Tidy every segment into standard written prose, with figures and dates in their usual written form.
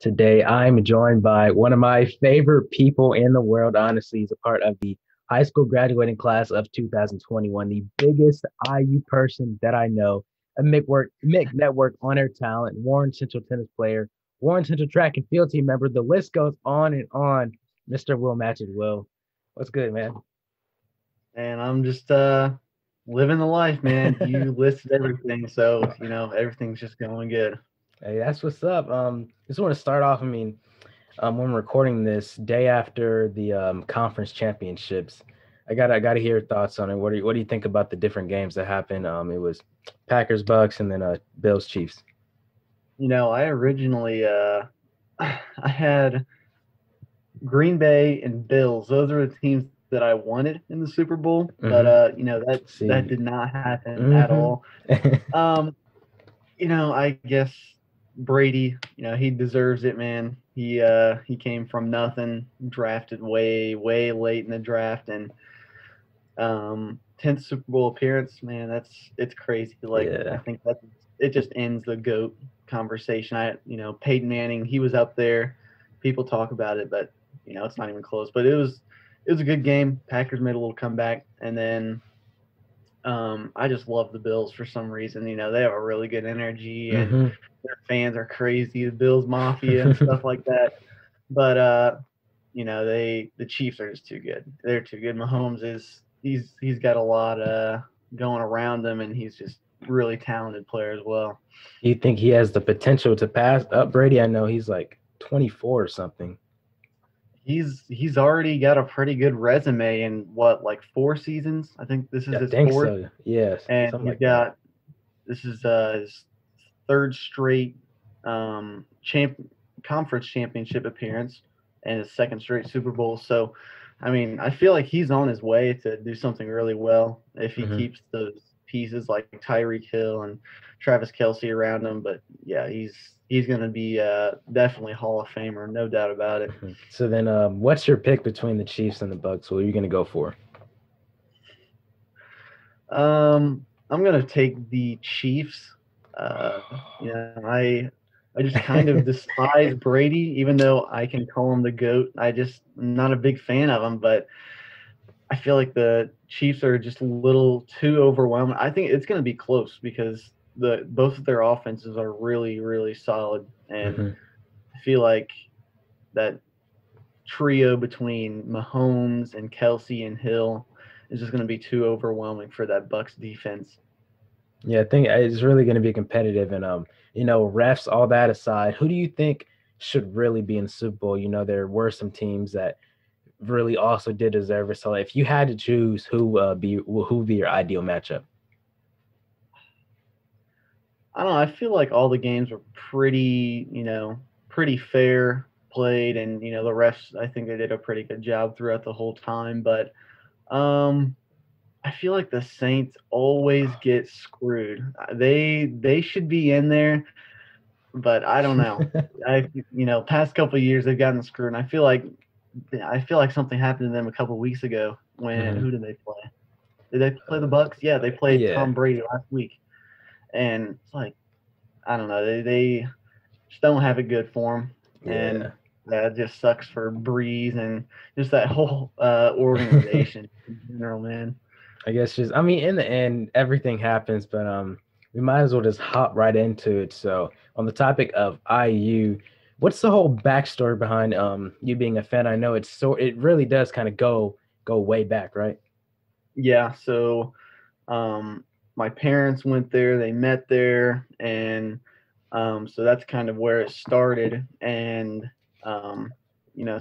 Today, I'm joined by one of my favorite people in the world. Honestly, he's a part of the high school graduating class of 2021, the biggest IU person that I know, a MIC Network on-air talent, Warren Central tennis player, Warren Central track and field team member. The list goes on and on. Mr. Will Matchett. Will, what's good, man? And I'm just living the life, man. You listed everything, so everything's just going good. Hey, that's what's up. Just want to start off. When recording this day after the conference championships, I gotta hear your thoughts on it. What do you think about the different games that happened? It was Packers Bucks and then Bills Chiefs. I originally I had Green Bay and Bills. Those are the teams that I wanted in the Super Bowl, but Mm-hmm. that See. did not happen at Mm-hmm. all. Um, I guess Brady, he deserves it, man. He came from nothing, drafted way, way late in the draft, and 10th Super Bowl appearance, man, it's crazy. Like I Yeah. think that it just ends the GOAT conversation. Peyton Manning, he was up there. People talk about it, but it's not even close. But it was a good game. Packers made a little comeback, and then I just love the Bills for some reason. They have a really good energy, and Mm-hmm. their fans are crazy, the Bills Mafia and stuff like that. But the Chiefs are just too good. They're too good. Mahomes he's got a lot going around him, and he's just really talented player as well. Do you think he has the potential to pass up Brady? I know he's like 24 or something. He's already got a pretty good resume in what, like 4 seasons. I think this is I his think fourth, so. Yes, and something he's like that. got this is his third straight champ conference championship appearance and his second straight Super Bowl. So, I mean, I feel like he's on his way to do something really well if he Mm-hmm. keeps those pieces like Tyreek Hill and Travis Kelsey around him. But yeah, he's going to be definitely Hall of Famer, no doubt about it. Mm-hmm. So then, what's your pick between the Chiefs and the Bucks? What are you gonna go for? I'm going to take the Chiefs. Uh, I just kind of despise Brady, even though I can call him the GOAT. I'm not a big fan of him, but I feel like the Chiefs are just a little too overwhelming. I think it's going to be close because the both of their offenses are really, really solid, and Mm-hmm. I feel like that trio between Mahomes and Kelsey and Hill is just going to be too overwhelming for that Bucks defense. Yeah, I think it's really going to be competitive, and refs, all that aside, who do you think should really be in the Super Bowl? There were some teams that really also did deserve it. So, if you had to choose, who would be your ideal matchup? I don't know. I feel like all the games were pretty fair played, and the refs. I think they did a pretty good job throughout the whole time. But um, I feel like the Saints always get screwed. They should be in there, but I don't know. Past couple of years they've gotten screwed, and I feel like something happened to them a couple of weeks ago. When Hmm. who did they play? Did they play the Bucks? Yeah, they played Yeah, Tom Brady last week, and it's like I don't know. They just don't have it good for them, and yeah. that just sucks for Breeze and just that whole organization in general, man. I guess in the end, everything happens, but we might as well just hop right into it. So, on the topic of IU, what's the whole backstory behind you being a fan? I know it really does kind of go way back, right? Yeah, so my parents went there, they met there, and so that's kind of where it started. And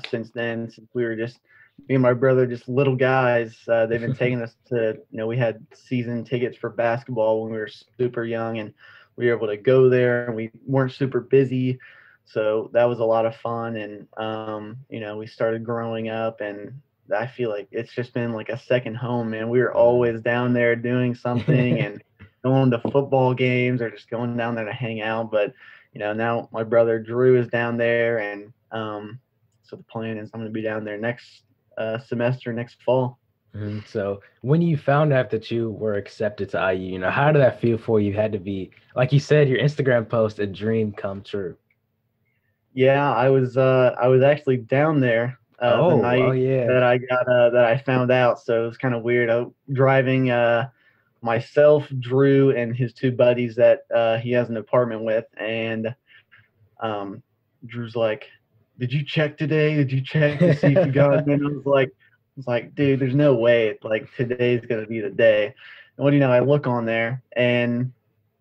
since then, since we were just me and my brother, just little guys, they've been taking us to, we had season tickets for basketball when we were super young, and we were able to go there, and we weren't super busy. So that was a lot of fun. And, we started growing up, and I feel like it's just been like a second home, man. We were Mm. always down there doing something and going to football games or just going down there to hang out. But now my brother Drew is down there, and so the plan is I'm going to be down there next semester, next fall. Mhm. So when you found out that you were accepted to IU, how did that feel for you? Had to be, like you said, your Instagram post, a dream come true. Yeah, I was actually down there the Oh, night yeah. that I found out. So it was kind of weird. I was driving myself, Drew, and his two buddies that he has an apartment with, and um, Drew's like, "Did you check today? Did you check to see if you got it?" And I was like, "Dude, there's no way. Like today's gonna be the day." And what do you know? I look on there and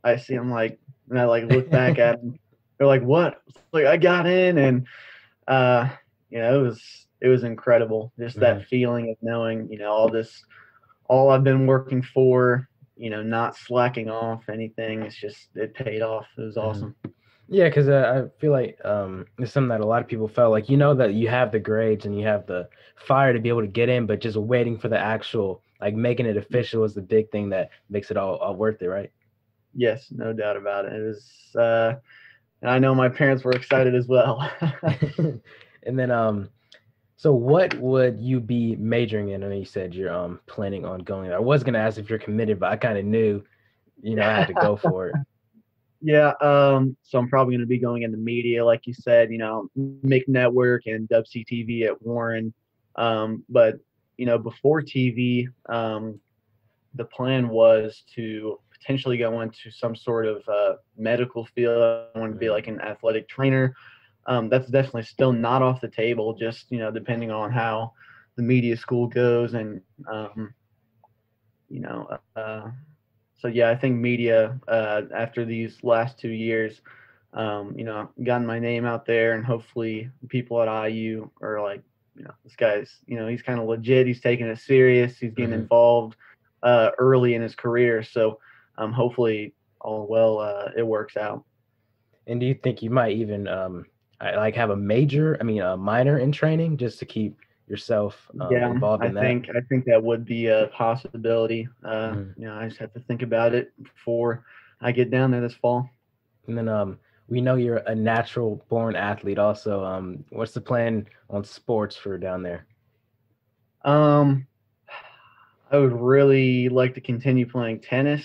I see him like, and I like look back at him. They're like, "What?" It's like I got in, and uh, it was incredible. Just Mhm, that feeling of knowing, all I've been working for, not slacking off anything. It paid off. It was mhm. awesome. Yeah, because I feel like it's something that a lot of people felt like, that you have the grades and you have the fire to be able to get in, but just waiting for the actual, like making it official is the big thing that makes it all worth it, right? Yes, no doubt about it. It was, and I know my parents were excited as well. And then so what would you be majoring in? I know you said you're planning on going. I was gonna ask if you're committed, but I kind of knew, I had to go for it. Yeah, so I'm probably going to be going into media, like you said, make network and WCTV at Warren. But before TV, the plan was to potentially go into some sort of medical field. I want to be Mhm, like an athletic trainer. That's definitely still not off the table. Just depending on how the media school goes, and you know, so yeah, I think media after these last 2 years, gotten my name out there, and hopefully people at IU are like, this guy's, he's kind of legit. He's taking it serious. He's getting mhm. involved early in his career. So hopefully all well, it works out. And do you think you might even like have a major, I mean a minor in training just to keep yourself Yeah, involved I in that? think I think that would be a possibility. Mhm. I just have to think about it before I get down there this fall. And then we know you're a natural born athlete also. What's the plan on sports for down there? Um, I would really like to continue playing tennis,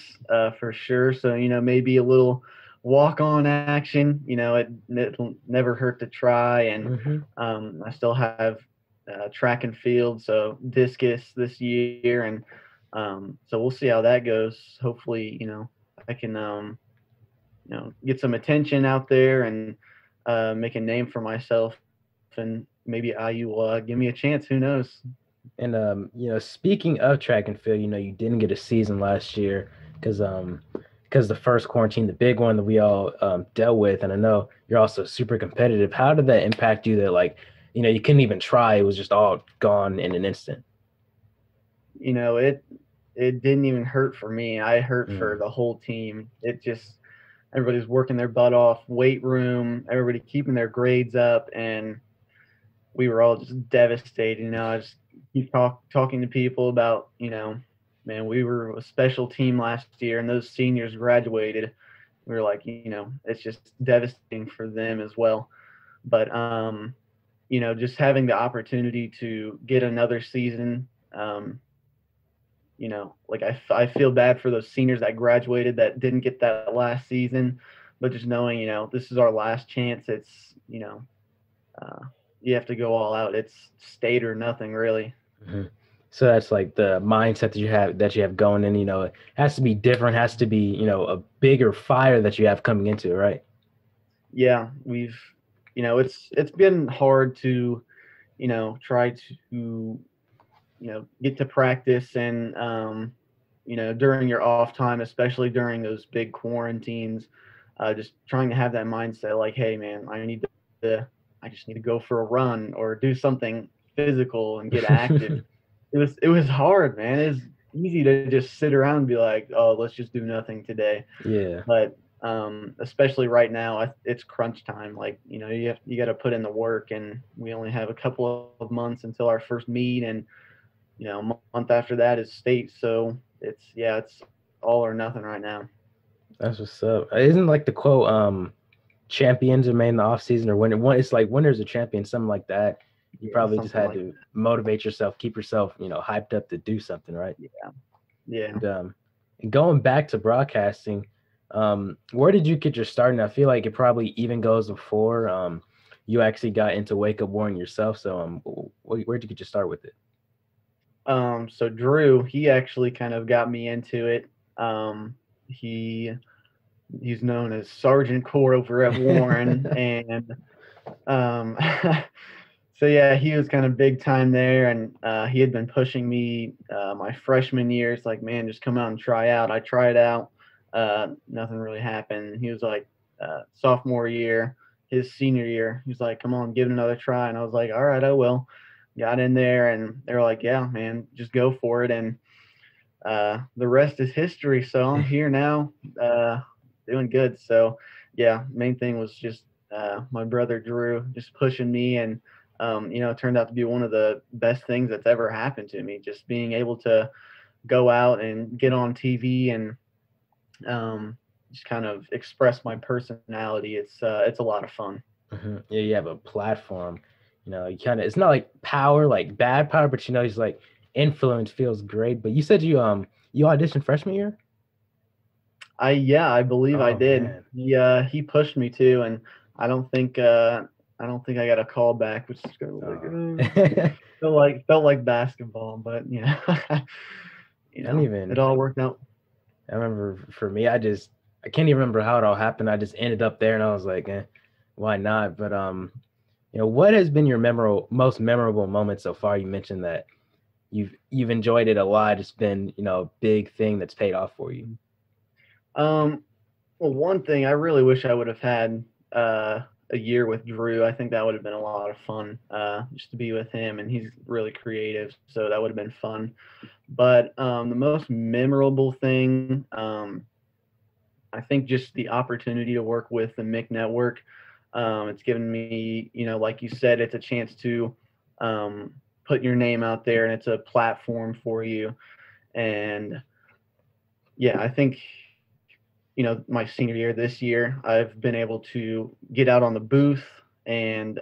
for sure. So, maybe a little walk-on action. It'll never hurt to try. And Hmm. I still have track and field, so discus this year, and so we'll see how that goes. Hopefully, I can get some attention out there and make a name for myself, and maybe IU will give me a chance. Who knows? And speaking of track and field, you didn't get a season last year because the first quarantine, the big one that we all dealt with, and I know you're also super competitive. How did that impact you? That like, you couldn't even try; it was just all gone in an instant. It didn't even hurt for me. I hurt for Mm. the whole team. It just everybody's working their butt off, weight room, everybody keeping their grades up, and we were all just devastated. I just keep talking to people about, man, we were a special team last year, and those seniors graduated. We were like, it's just devastating for them as well. But just having the opportunity to get another season, like I feel bad for those seniors that graduated that didn't get that last season, but just knowing, this is our last chance. It's, uh, you have to go all out. It's state or nothing, really. Mhm. So that's like the mindset that you have going in, it has to be different, has to be, a bigger fire that you have coming into it, right? Yeah, it's been hard to, try to, get to practice, and, during your off time, especially during those big quarantines, just trying to have that mindset like, hey, man, I just need to go for a run or do something physical and get active. It was hard, man. It's easy to just sit around and be like, oh, let's just do nothing today. Yeah. But especially right now, it's crunch time. Like, you got to put in the work, and we only have a couple of months until our first meet, and a month after that is state. So it's all or nothing right now. That's what's up. Isn't like the quote, champions are made in the off season, or when it's like winners are champions, something like that. You Yeah, probably just something had like to motivate yourself, keep yourself, hyped up to do something, right? that. Yeah. And going back to broadcasting, where did you get your start? And I feel like it probably even goes before you actually got into wake up warring yourself. So where'd you get your start with it? So Drew, he actually kind of got me into it. He he's known as Sergeant Core over at Warren, and um, so yeah, he was kind of big time there, and he had been pushing me my freshman year. It's like, man, just come out and try out. I tried out, nothing really happened. He was like, sophomore year, his senior year, he's like, come on, give it another try, and I was like, all right, I will. Got in there, and they were like, yeah, man, just go for it, and the rest is history. So I'm here now, doing good. So yeah, main thing was just my brother Drew just pushing me, and it turned out to be one of the best things that's ever happened to me. Just being able to go out and get on TV and just kind of express my personality. It's a lot of fun. Yeah, you have a platform. You kind of, it's not like power, like bad power, but he's like influence feels great. But you said you auditioned freshman year? I believe I Oh did. man. He pushed me too, and I don't think I don't think I got a call back, which is kind of like I felt like basketball, but don't even. it all worked out. I remember for me, I can't even remember how it all happened. I just ended up there, and I was like, why not? But what has been your most memorable moment so far? You mentioned that you've enjoyed it a lot. It's been a big thing that's paid off for you. Well, one thing I really wish I would have had a year with Drew. I think that would have been a lot of fun, just to be with him, and he's really creative, so that would have been fun. But the most memorable thing, I think, just the opportunity to work with the MIC network. It's given me, like you said, it's a chance to put your name out there, and it's a platform for you. And yeah, I think, my senior year this year, I've been able to get out on the booth and,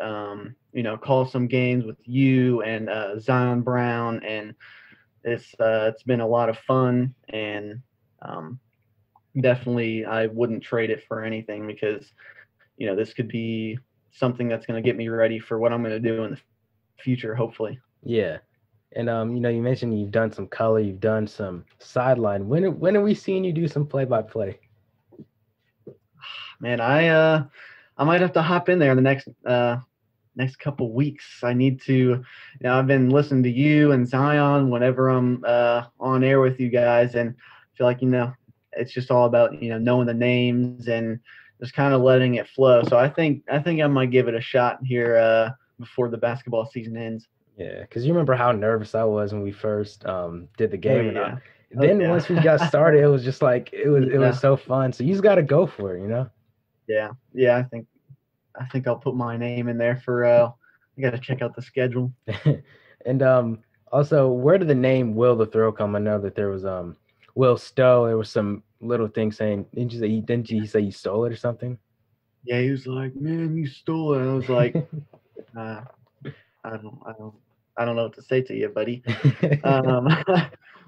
call some games with you and Zion Brown, and it's been a lot of fun, and definitely I wouldn't trade it for anything, because this could be something that's going to get me ready for what I'm going to do in the future, hopefully. Yeah. And you mentioned you've done some color, you've done some sideline. When are we seeing you do some play-by-play? Man, I might have to hop in there in the next couple weeks. I need to, I've been listening to you and Zion whenever I'm on air with you guys, and I feel like it's just all about knowing the names and just kind of letting it flow. So I think I might give it a shot here before the basketball season ends. Yeah, because you remember how nervous I was when we first did the game, Oh, yeah. Then yeah. once we got started, it was just like it Yeah. was so fun. So you just got to go for it. Yeah. I think I'll put my name in there for. I got to check out the schedule. And also, where did the name Will the Thrill come? I know that there was Will Stowe. There was some little thing saying, didn't you say you stole it or something? Yeah, he was like, "Man, you stole it." I was like, I don't know what to say to you, buddy.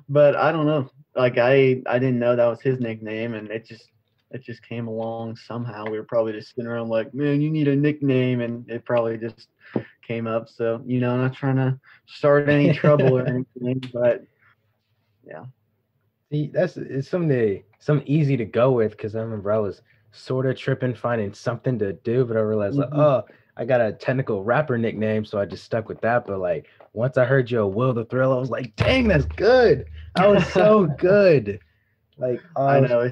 But I don't know. Like I didn't know that was his nickname, and it just came along somehow. We were probably just sitting around like, man, you need a nickname, and it probably just came up. So I'm not trying to start any trouble or anything, but yeah. See, it's something easy to go with, because I remember I was sort of tripping finding something to do, but I realized like, oh, I got a technical rapper nickname, so I just stuck with that. But like once I heard you Will the Thrill, I was like, dang, that's good. I was so good. Like I know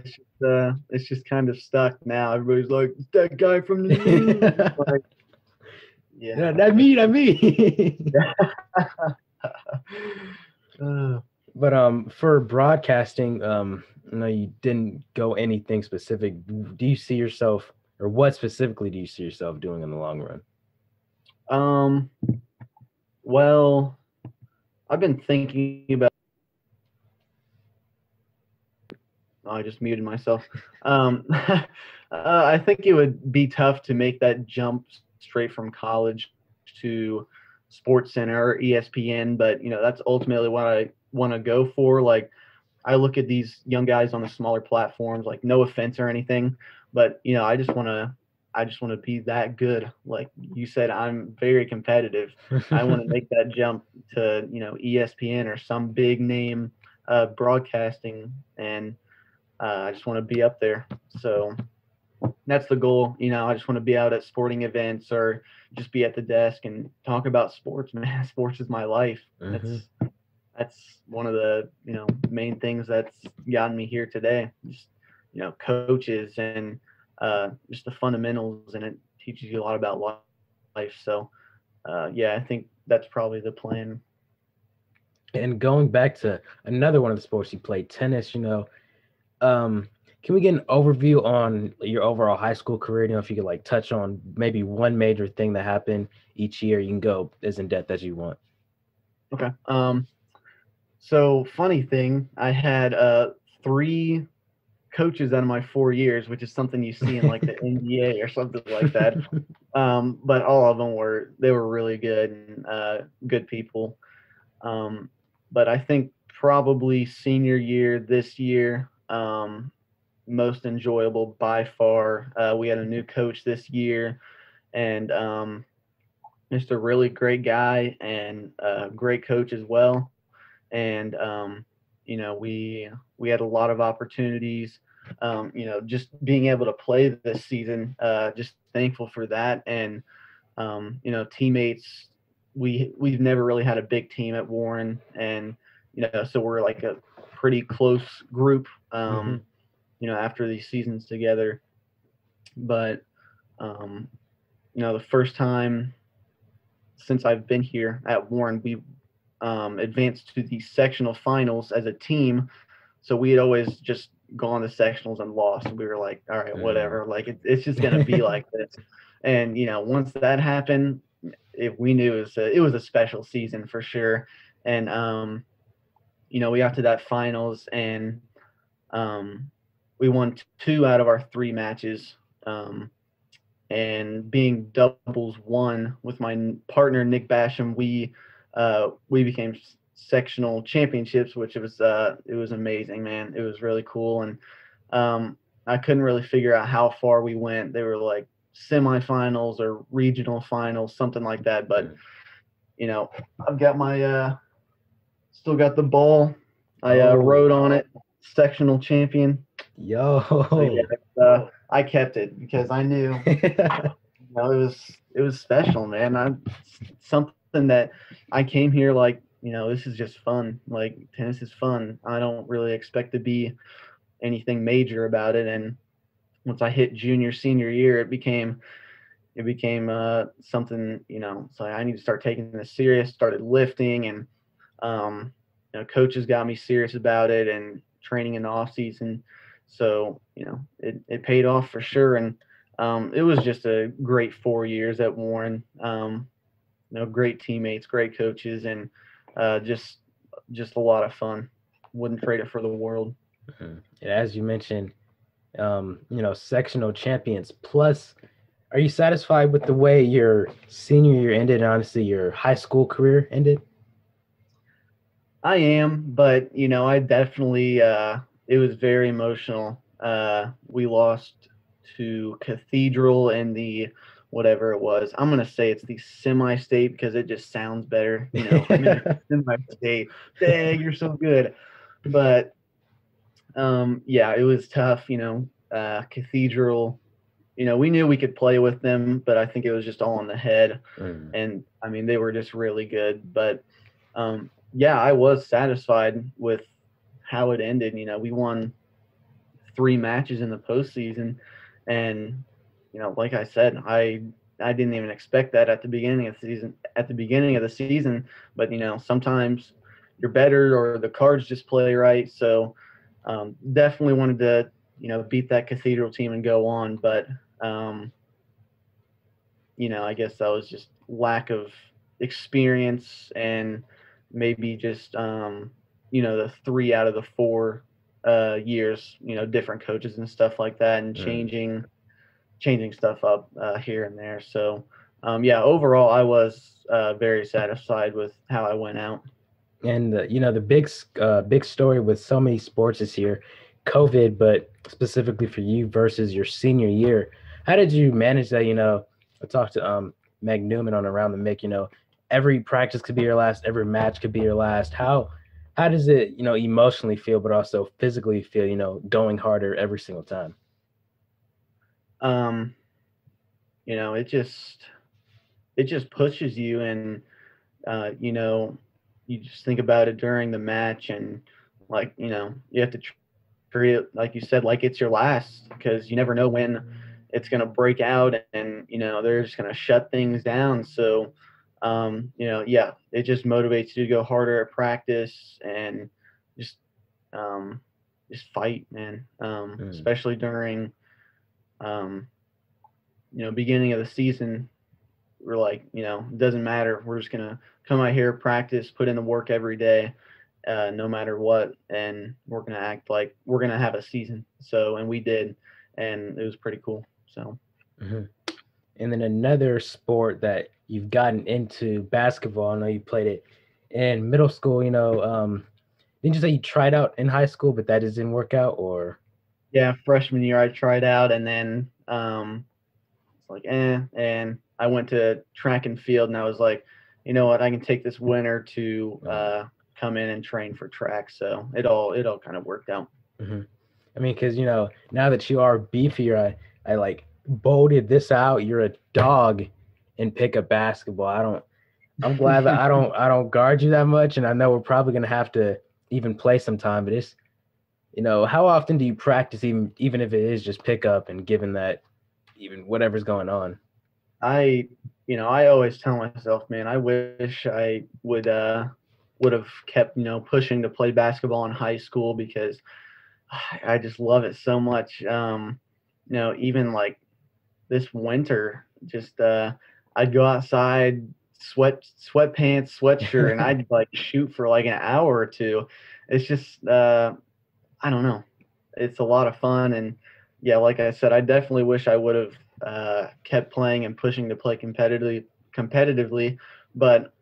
it's just kind of stuck now. Everybody's like, it's that guy from the news. Like, yeah, that me. But for broadcasting, you didn't go anything specific. Do you see yourself, or what specifically do you see yourself doing in the long run? Well, I've been thinking about. Oh, I just muted myself. I think it would be tough to make that jump straight from college to Sports Center or ESPN, but that's ultimately what I want to go for. Like, I look at these young guys on the smaller platforms, like, no offense or anything, but I I just want to be that good. Like you said, I'm very competitive. I want to make that jump to, ESPN or some big name broadcasting, and I just want to be up there. So that's the goal. I just want to be out at sporting events or just be at the desk and talk about sports, man. Sports is my life. That's one of the, main things that's gotten me here today. Just, coaches and just the fundamentals, and it teaches you a lot about life. So, yeah, I think that's probably the plan. And going back to another one of the sports you played, tennis, can we get an overview on your overall high school career? If you could like touch on maybe one major thing that happened each year, you can go as in depth as you want. Okay. So funny thing, I had 3 coaches out of my 4 years, which is something you see in like the NBA or something like that. But all of them were really good and good people. But I think probably senior year this year, most enjoyable by far. We had a new coach this year, and just a really great guy and great coach as well. And we had a lot of opportunities. Just being able to play this season, just thankful for that. And teammates. We've never really had a big team at Warren, and so we're like a pretty close group. After these seasons together. But the first time since I've been here at Warren, we advanced to the sectional finals as a team. So we had always just gone to sectionals and lost. We were like, all right, whatever. Like it's just gonna be like this. And once that happened, we knew it was a special season for sure. And we got to that finals, and we won 2 out of our 3 matches. And being doubles 1 with my partner Nick Basham, we became sectional championships, which it was amazing, man. It was really cool, and I couldn't really figure out how far we went. They were like semifinals or regional finals, something like that. But I've got my still got the ball. I rode on it, sectional champion. Yo, yeah, I kept it because I knew it was special, man. Something that I came here like, this is just fun. Like tennis is fun. I don't really expect to be anything major about it. And once I hit junior, senior year, it became something, so I need to start taking this serious, started lifting, and coaches got me serious about it and training in the off season. So, it paid off for sure. And it was just a great 4 years at Warren. Great teammates, great coaches, and just a lot of fun. Wouldn't trade it for the world. As you mentioned, sectional champions. Plus, are you satisfied with the way your senior year ended and honestly your high school career ended? I am, but I definitely it was very emotional. We lost to Cathedral in the whatever it was. I'm gonna say it's the semi-state because it just sounds better. Semi-state. Dang, you're so good. But yeah, it was tough. Cathedral. We knew we could play with them, but I think it was just all in the head. And I mean, they were just really good. But yeah, I was satisfied with how it ended. We won 3 matches in the postseason, and like I said, I didn't even expect that at the beginning of the season. But sometimes you're better, or the cards just play right. So definitely wanted to beat that Cathedral team and go on. But I guess that was just lack of experience, and maybe just the 3 out of the 4 years, different coaches and stuff like that, and changing stuff up here and there. So yeah, overall I was very satisfied with how I went out. And the big story with so many sports this year, COVID, but specifically for you versus your senior year, how did you manage that? I talked to Meg Newman on Around the Mick. Every practice could be your last, every match could be your last. How does it, emotionally feel, but also physically feel, going harder every single time? Um, it just pushes you, and you just think about it during the match, and like you have to treat it like you said, like it's your last, because you never know when it's going to break out, and they're just going to shut things down. So yeah, it just motivates you to go harder at practice, and just um, just fight, man. Mm. Especially during um, beginning of the season, we're like, it doesn't matter. We're just gonna come out here, practice, put in the work every day, no matter what, and we're gonna act like we're gonna have a season. So, and we did, and it was pretty cool. So, Hmm. And then another sport that you've gotten into, basketball. I know you played it in middle school. Didn't you say you tried out in high school, but that just didn't work out, or? yeah, freshman year I tried out, and then it's like, and I went to track and field, and I was like, you know what, I can take this winter to come in and train for track. So it all kind of worked out. Mhm. I mean, because now that you are beefier, I like bolted this out. You're a dog in pickup basketball. I'm glad that I don't guard you that much, and I know we're probably gonna have to even play sometime. But it's how often do you practice, even if it is just pickup, and given that even whatever's going on? I always tell myself, man, I wish I would have kept, pushing to play basketball in high school, because I just love it so much. Even like this winter, just I'd go outside, sweatpants, sweatshirt, and I'd like shoot for like an hour or two. It's just I don't know. It's a lot of fun, and yeah, like I said, I definitely wish I would have kept playing and pushing to play competitively, but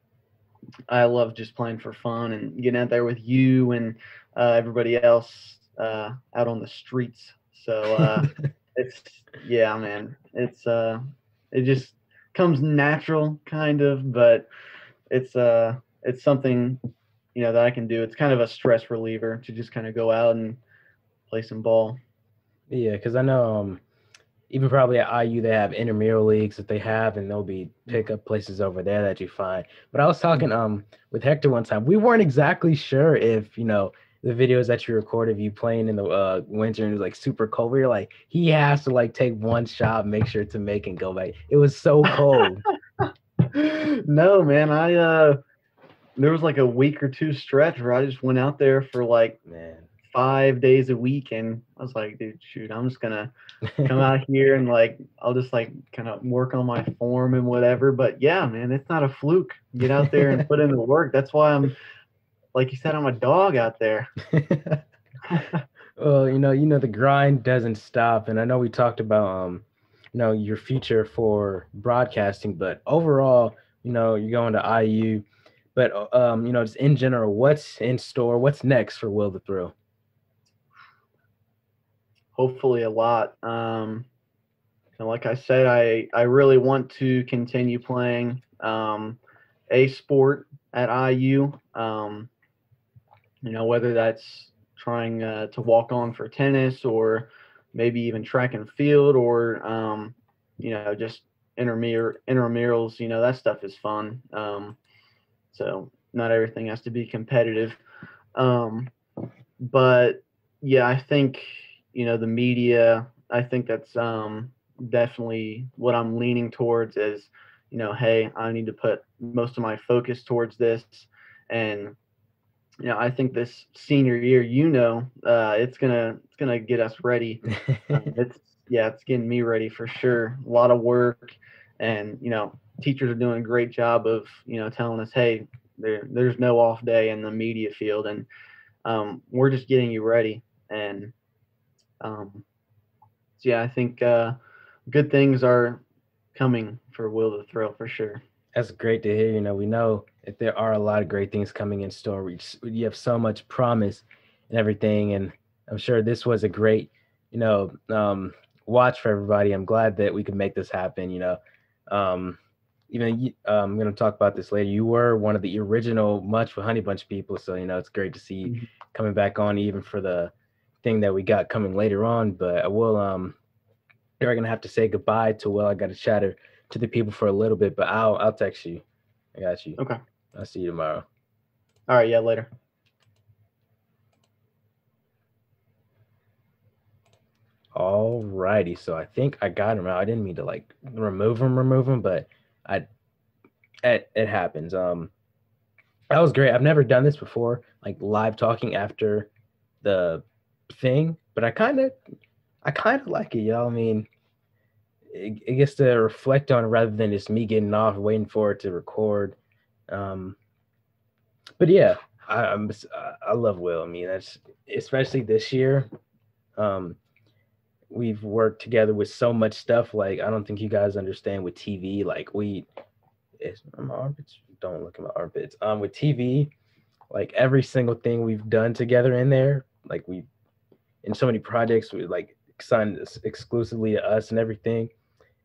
I love just playing for fun and getting out there with you and everybody else out on the streets. So it's yeah, man. It just comes natural, kind of, but it's something that I can do. It's kind of a stress reliever to just kind of go out and play some ball. Yeah, because I know even probably at IU they have intramural leagues that they have, and there'll be pickup places over there that you find. But I was talking with Hector one time. We weren't exactly sure if the videos that you recorded of you playing in the winter and it was like super cold. We were like, he has to like take one shot, make sure to make and go back. It was so cold. No, man. There was like a week or two stretch where I just went out there for like Man. 5 days a week, and I was like, dude, shoot, I'm just gonna come out here and like I'll just like kind of work on my form and whatever. But yeah, man, it's not a fluke. Get out there and put in the work. That's why I'm, like you said, I'm a dog out there. Well, the grind doesn't stop, and I know we talked about your future for broadcasting, but overall, you're going to IU, but just in general, what's in store? What's next for Will the Thrill? Hopefully, a lot. And like I said, I really want to continue playing a sport at IU. Whether that's trying to walk on for tennis, or maybe even track and field, or just intramurals. That stuff is fun. So not everything has to be competitive. Um, but yeah, I think the media. I think that's definitely what I'm leaning towards. Is hey, I need to put most of my focus towards this, and I think this senior year, it's gonna get us ready. It's getting me ready for sure. A lot of work, and teachers are doing a great job of telling us, hey, there's no off day in the media field, and we're just getting you ready. And so yeah, I think good things are coming for Will the Thrill for sure. That's great to hear. We know that there are a lot of great things coming in store. You have so much promise and everything, and I'm sure this was a great, you know, um, watch for everybody. I'm glad that we could make this happen. I'm going to talk about this later. You were one of the original Munch with Honeybunch people, so it's great to see you coming back on, even for the thing that we got coming later on. But I will you're gonna have to say goodbye to Will. I got to chatter to the people for a little bit, but I'll text you. I got you. Okay. I'll see you tomorrow. All right. Yeah. Later. All righty. So I think I got him out. I didn't mean to like remove him, but it happens. That was great. I've never done this before, like live talking after the thing, but I kind of like it, I mean, it gets to reflect on it rather than just me getting off waiting for it to record. But yeah, I love Will. I mean, that's especially this year. We've worked together with so much stuff. Like, I don't think you guys understand with TV. Like, my armpits. Don't look at my armpits. With TV, like every single thing we've done together in there, like we in so many projects, we like signed exclusively to us and everything.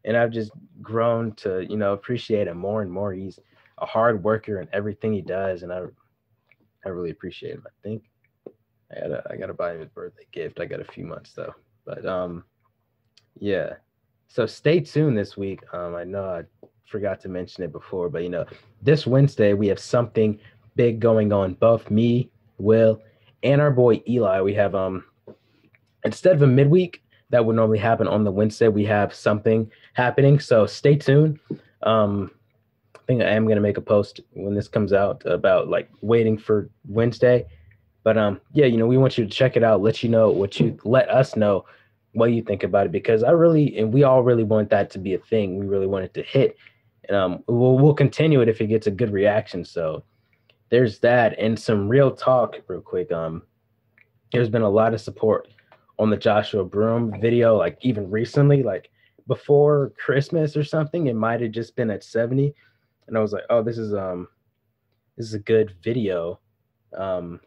And I've just grown to, appreciate him more and more. He's a hard worker in everything he does, and I really appreciate him. I think I gotta buy him his birthday gift. I got a few months though, but yeah. So stay tuned this week. I know I forgot to mention it before, but this Wednesday we have something big going on. Both me, Will, and our boy Eli. We have instead of a midweek that would normally happen on the Wednesday, we have something happening. So stay tuned. I think I am gonna make a post when this comes out about like waiting for Wednesday. But yeah, we want you to check it out. Let us know what you think about it, because we all really want that to be a thing. We really want it to hit, and we'll continue it if it gets a good reaction. So there's that, and some real talk real quick. There's been a lot of support on the Joshua Broom video, like even recently, like before Christmas or something. It might have just been at 70, and I was like, oh, this is a good video. Sorry,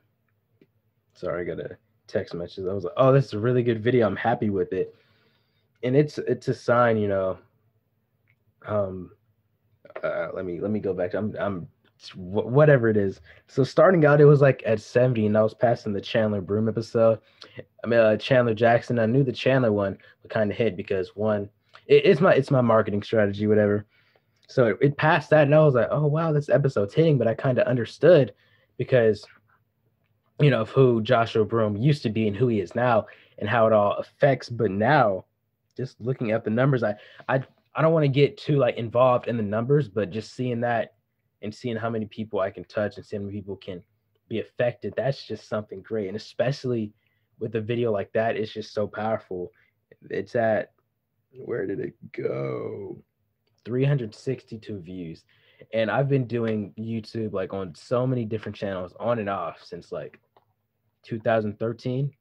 I got a text message. I was like, oh, this is a really good video. I'm happy with it. And it's a sign, let me go back. I'm whatever it is. So starting out, it was like at 70, and I was passing the Chandler Broom episode. I mean, Chandler Jackson. I knew the Chandler one would kind of hit because one, it's my marketing strategy, whatever. So it passed that, and I was like, oh wow, this episode's hitting. But I kind of understood because of who Joshua Broom used to be and who he is now and how it all affects. But now, just looking at the numbers, I don't want to get too like involved in the numbers, but just seeing that and seeing how many people I can touch and seeing how many people can be affected, that's just something great. And especially with a video like that, it's just so powerful. It's at, where did it go? 362 views. And I've been doing YouTube like on so many different channels on and off since like 2013.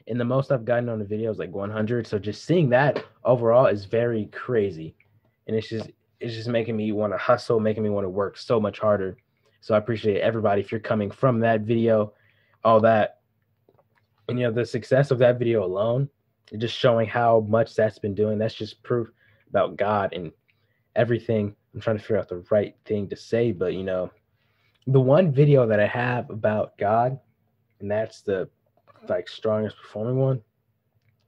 And the most I've gotten on a video is like 100. So just seeing that overall is very crazy. And it's just making me want to hustle, making me want to work so much harder. So I appreciate everybody if you're coming from that video, all that. And the success of that video alone, just showing how much that's been doing, that's just proof about God and everything. I'm trying to figure out the right thing to say, but the one video that I have about God, and that's the like strongest performing one.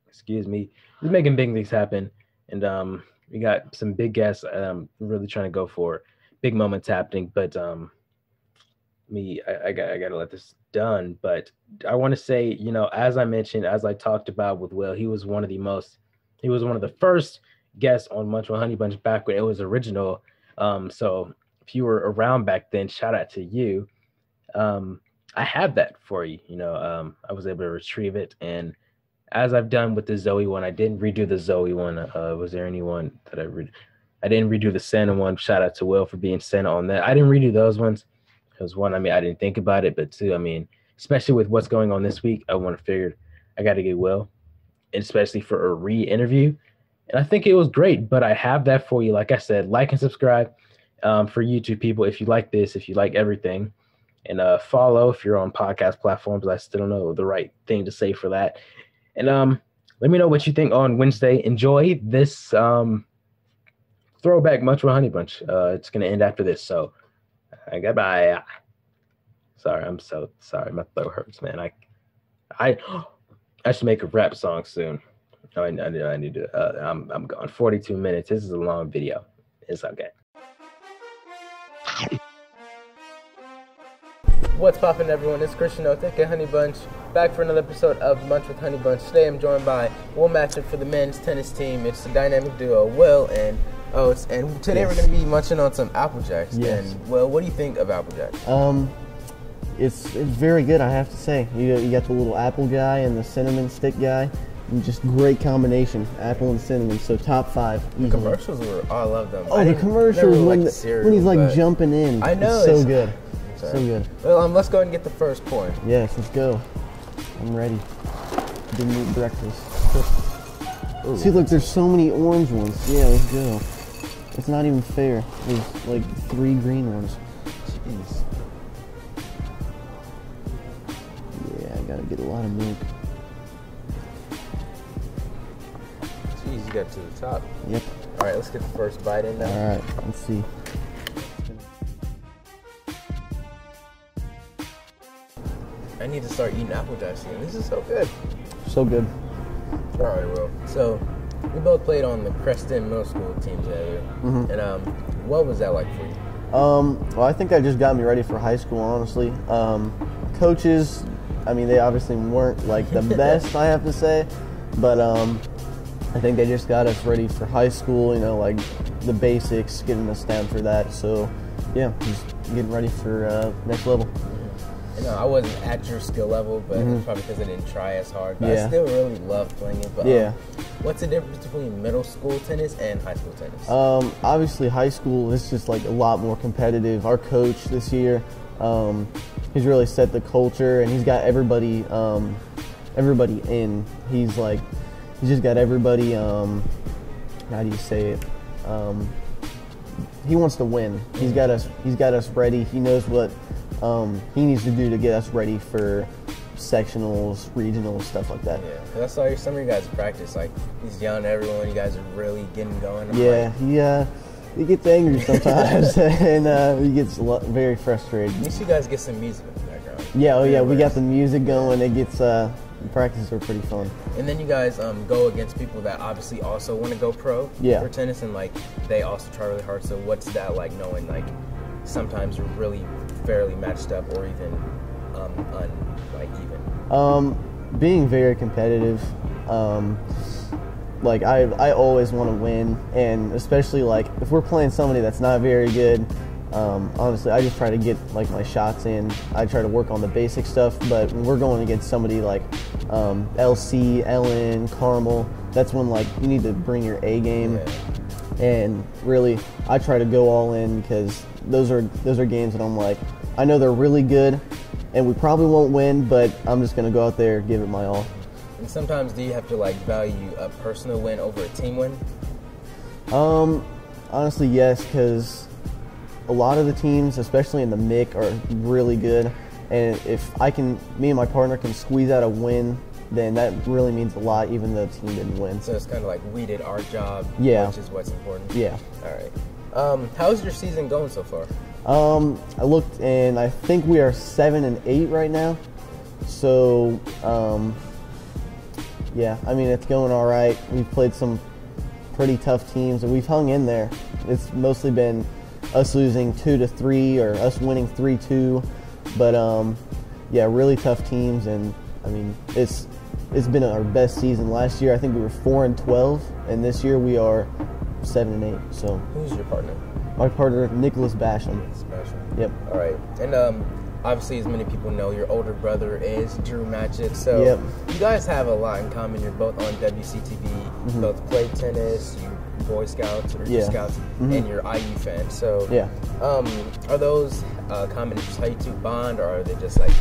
Excuse me. We're making big things happen, and we got some big guests. I'm really trying to go for big moments happening, but I gotta let this done. But I want to say, as I mentioned, as I talked about with Will, he was one of the first guests on Munch with Honeybunch back when it was original. So if you were around back then, shout out to you. I have that for you. I was able to retrieve it, and as I've done with the Zoe one, I didn't redo the Zoe one. Was there anyone that I didn't redo the Santa one? Shout out to Will for being Santa on that. I didn't redo those ones because one, I didn't think about it, but two, especially with what's going on this week, I figured I got to get Will, and especially for a re-interview. And I think it was great, but I have that for you. Like I said, like and subscribe for YouTube people if you like this, if you like everything. And follow if you're on podcast platforms. I still don't know the right thing to say for that. And Let me know what you think on Wednesday. Enjoy this throwback Munch with Honeybunch. It's gonna end after this, so goodbye. Sorry, I'm so sorry. My throat hurts, man. I should make a rap song soon. No, I need to. I'm gone. 42 minutes. This is a long video. It's okay. What's poppin', everyone? It's Christian Oates and Honeybunch, back for another episode of Munch with Honeybunch. Today I'm joined by William Matchett for the men's tennis team. It's the dynamic duo, Will and Oates, and today we're going to be munching on some Apple Jacks. Yes. And, Will, what do you think of Apple Jacks? It's very good, I have to say. You got the little apple guy and the cinnamon stick guy. And just great combination, apple and cinnamon. So top 5. The commercials were, I love them. Oh, the commercials when he's like jumping in. I know. It's so good. So good. Well, let's go ahead and get the first point. Yes, let's go. I'm ready. Didn't eat breakfast. Ooh. See, look, there's so many orange ones. Yeah, let's go. It's not even fair. There's like 3 green ones. Jeez. Yeah, I gotta get a lot of milk. Jeez, you got to the top. Yep. All right, let's get the first bite in now. All right, let's see. I need to start eating Apple Jacks again. This is so good. So good. All right, Will. So we both played on the Creston Middle School team together. Mm-hmm. And what was that like for you? Well, I think that just got me ready for high school, honestly. Coaches, I mean, they obviously weren't like the best, I have to say, but I think they just got us ready for high school, you know, like the basics, getting us down for that. So, yeah, just getting ready for next level. You know, I wasn't at your skill level, but it's probably because I didn't try as hard. But I still really love playing it. But what's the difference between middle school tennis and high school tennis? Obviously, high school is just like a lot more competitive. Our coach this year, he's really set the culture, and he's got everybody in. He's just got everybody. How do you say it? He wants to win. He's got us ready. He knows what he needs to do to get us ready for sectionals, regionals, stuff like that. Yeah, because I saw some of you guys practice. Like, he's yelling at everyone. You guys are really getting going. He gets angry sometimes, and he gets very frustrated. At least you guys get some music in the background. Yeah, we got the music going. It gets practices are pretty fun. And then you guys go against people that obviously also want to go pro for tennis, and like they also try really hard. So what's that like, knowing like sometimes you're really fairly matched up, or even even? Being very competitive. Like I always want to win, and especially like if we're playing somebody that's not very good. Honestly, I just try to get like my shots in. I try to work on the basic stuff, but when we're going against somebody like LC, Ellen, Carmel, that's when like you need to bring your A game. And really, I try to go all in, because those are games that I'm like, I know they're really good, and we probably won't win, but I'm just gonna go out there, give it my all. And sometimes, do you have to like value a personal win over a team win? Honestly, yes, because a lot of the teams, especially in the MIC, are really good, and if me and my partner can squeeze out a win, then that really means a lot, even though the team didn't win. So it's kind of like we did our job, which is what's important. Yeah. All right. How's your season going so far? I looked, and I think we are 7-8 right now. So, yeah, I mean, it's going all right. We've played some pretty tough teams, and we've hung in there. It's mostly been us losing 2-3 or us winning 3-2. But, yeah, really tough teams, and, I mean, it's been our best season. Last year, I think we were 4-12, and this year we are 7-8. So who's your partner? My partner, Nicholas Basham. Yep. All right. And obviously, as many people know, your older brother is Drew Matchett. So you guys have a lot in common. You're both on WCTV. You both played tennis. You Boy Scouts or Scouts, and you're IU fans. So are those common interests? How you two bond, or are they just like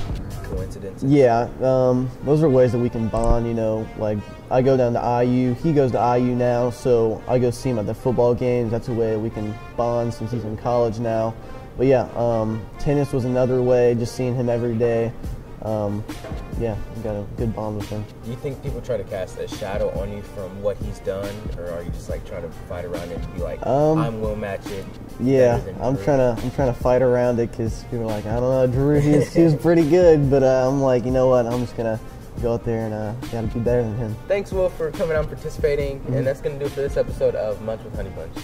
coincidences? Yeah, those are ways that we can bond. You know, like I go down to IU, he goes to IU now, so I go see him at the football games. That's a way we can bond since he's in college now. But yeah, tennis was another way, just seeing him every day. Yeah, I got a good bond with him. Do you think people try to cast a shadow on you from what he's done, or are you just like trying to fight around it and be like, I'm Will Matchett? Yeah, I'm trying to fight around it because people are like, I don't know, Drew, he's pretty good, but I'm like, you know what? I'm just gonna go out there and gotta be better than him. Thanks, Will, for coming out and participating, and that's gonna do it for this episode of Munch with Honeybunch.